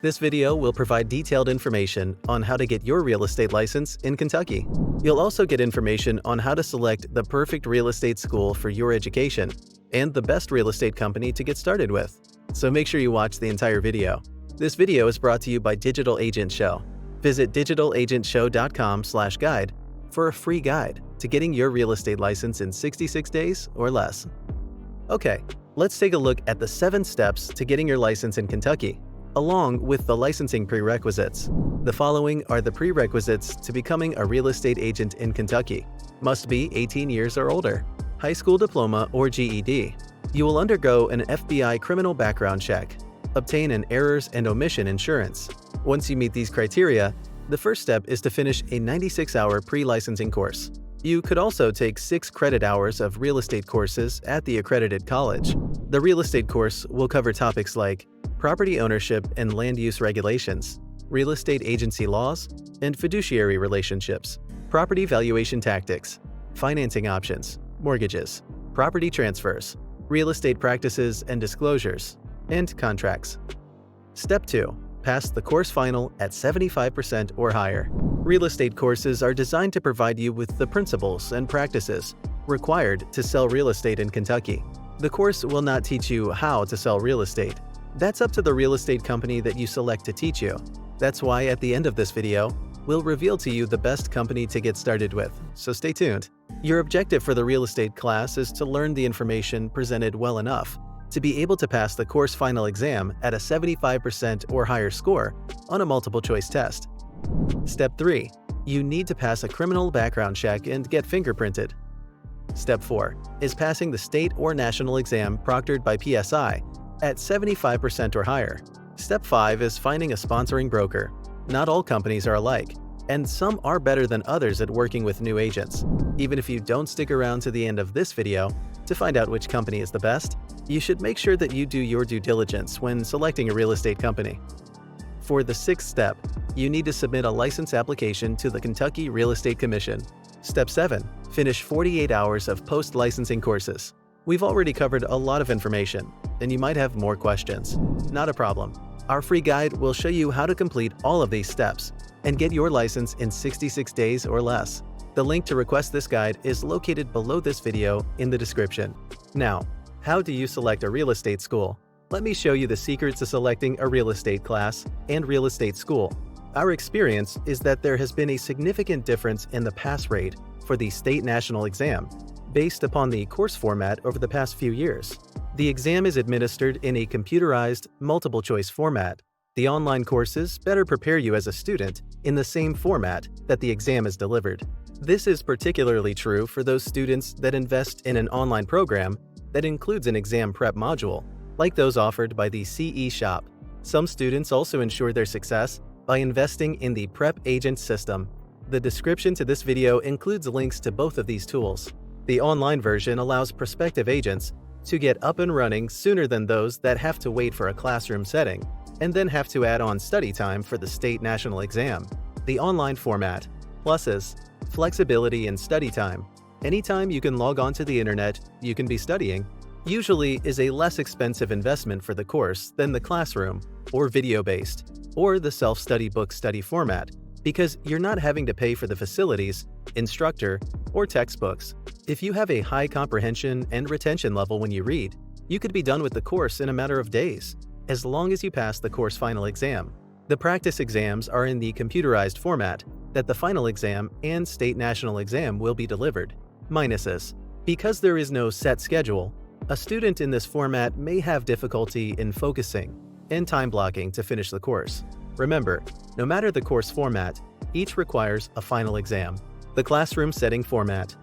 This video will provide detailed information on how to get your real estate license in Kentucky. You'll also get information on how to select the perfect real estate school for your education and the best real estate company to get started with. So make sure you watch the entire video. This video is brought to you by Digital Agent Show. Visit digitalagentshow.com/guide for a free guide to getting your real estate license in 66 days or less. Okay, let's take a look at the 7 steps to getting your license in Kentucky, along with the licensing prerequisites. The following are the prerequisites to becoming a real estate agent in Kentucky. Must be 18 years or older, high school diploma or GED. You will undergo an FBI criminal background check, obtain an errors and omission insurance. Once you meet these criteria, the first step is to finish a 96-hour pre-licensing course. You could also take 6 credit hours of real estate courses at the accredited college. The real estate course will cover topics like property ownership and land use regulations, real estate agency laws and fiduciary relationships, property valuation tactics, financing options, mortgages, property transfers, real estate practices and disclosures, and contracts. Step 2. Pass the course final at 75% or higher. Real estate courses are designed to provide you with the principles and practices required to sell real estate in Kentucky. The course will not teach you how to sell real estate. That's up to the real estate company that you select to teach you. That's why at the end of this video, we'll reveal to you the best company to get started with, so stay tuned. Your objective for the real estate class is to learn the information presented well enough to be able to pass the course final exam at a 75% or higher score on a multiple choice test. Step 3. You need to pass a criminal background check and get fingerprinted. Step 4 is passing the state or national exam proctored by PSI at 75% or higher. Step 5 is finding a sponsoring broker. Not all companies are alike, and some are better than others at working with new agents. Even if you don't stick around to the end of this video to find out which company is the best, you should make sure that you do your due diligence when selecting a real estate company. For the 6th step, you need to submit a license application to the Kentucky Real Estate Commission. Step 7. Finish 48 hours of post-licensing courses. We've already covered a lot of information, and you might have more questions. Not a problem. Our free guide will show you how to complete all of these steps and get your license in 66 days or less. The link to request this guide is located below this video in the description. Now, how do you select a real estate school? Let me show you the secrets to selecting a real estate class and real estate school. Our experience is that there has been a significant difference in the pass rate for the state national exam based upon the course format over the past few years. The exam is administered in a computerized, multiple-choice format. The online courses better prepare you as a student in the same format that the exam is delivered. This is particularly true for those students that invest in an online program that includes an exam prep module, like those offered by the CE Shop. Some students also ensure their success by investing in the Prep Agent system. The description to this video includes links to both of these tools. The online version allows prospective agents to get up and running sooner than those that have to wait for a classroom setting and then have to add on study time for the state national exam. The online format. Pluses: flexibility in study time. Anytime you can log on to the internet, you can be studying. Usually is a less expensive investment for the course than the classroom, or video-based, or the self-study book study format, because you're not having to pay for the facilities, instructor, or textbooks. If you have a high comprehension and retention level when you read, you could be done with the course in a matter of days, as long as you pass the course final exam. The practice exams are in the computerized format that the final exam and state national exam will be delivered. Minuses: because there is no set schedule, a student in this format may have difficulty in focusing and time blocking to finish the course. Remember, no matter the course format, each requires a final exam. The classroom setting format.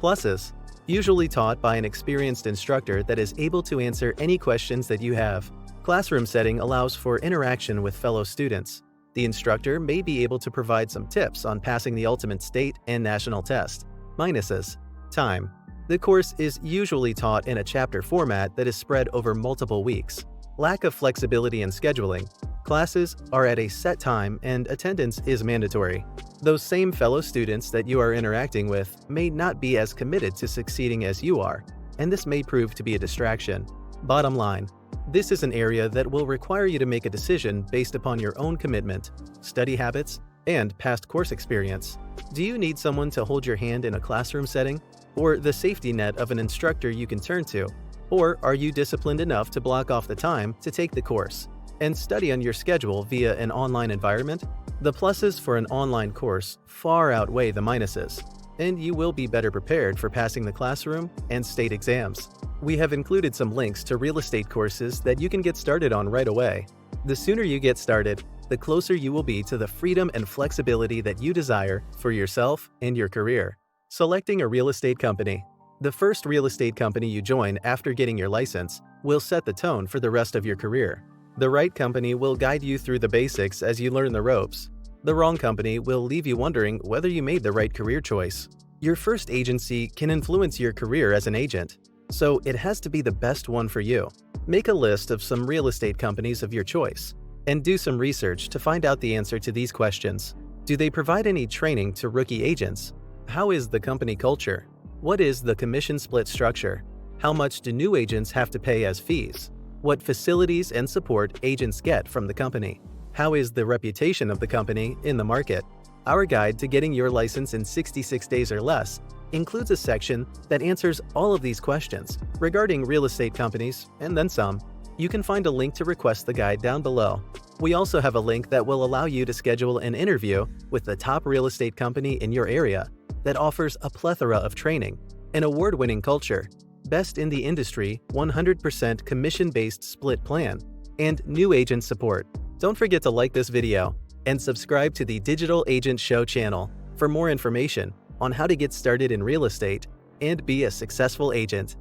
Pluses: usually taught by an experienced instructor that is able to answer any questions that you have. Classroom setting allows for interaction with fellow students. The instructor may be able to provide some tips on passing the ultimate state and national test. Minuses: time. The course is usually taught in a chapter format that is spread over multiple weeks. Lack of flexibility in scheduling. Classes are at a set time and attendance is mandatory. Those same fellow students that you are interacting with may not be as committed to succeeding as you are, and this may prove to be a distraction. Bottom line: This is an area that will require you to make a decision based upon your own commitment, study habits, and past course experience. Do you need someone to hold your hand in a classroom setting, or the safety net of an instructor you can turn to? Or are you disciplined enough to block off the time to take the course and study on your schedule via an online environment? The pluses for an online course far outweigh the minuses, and you will be better prepared for passing the classroom and state exams. We have included some links to real estate courses that you can get started on right away. The sooner you get started, the closer you will be to the freedom and flexibility that you desire for yourself and your career. Selecting a real estate company. The first real estate company you join after getting your license will set the tone for the rest of your career. The right company will guide you through the basics as you learn the ropes. The wrong company will leave you wondering whether you made the right career choice. Your first agency can influence your career as an agent, so it has to be the best one for you. Make a list of some real estate companies of your choice and do some research to find out the answer to these questions. Do they provide any training to rookie agents? How is the company culture? What is the commission split structure? How much do new agents have to pay as fees? What facilities and support agents get from the company? How is the reputation of the company in the market? Our guide to getting your license in 66 days or less includes a section that answers all of these questions regarding real estate companies and then some. You can find a link to request the guide down below. We also have a link that will allow you to schedule an interview with the top real estate company in your area that offers a plethora of training, an award-winning culture, best in the industry 100% commission-based split plan, and new agent support. Don't forget to like this video and subscribe to the Digital Agent Show channel for more information on how to get started in real estate and be a successful agent.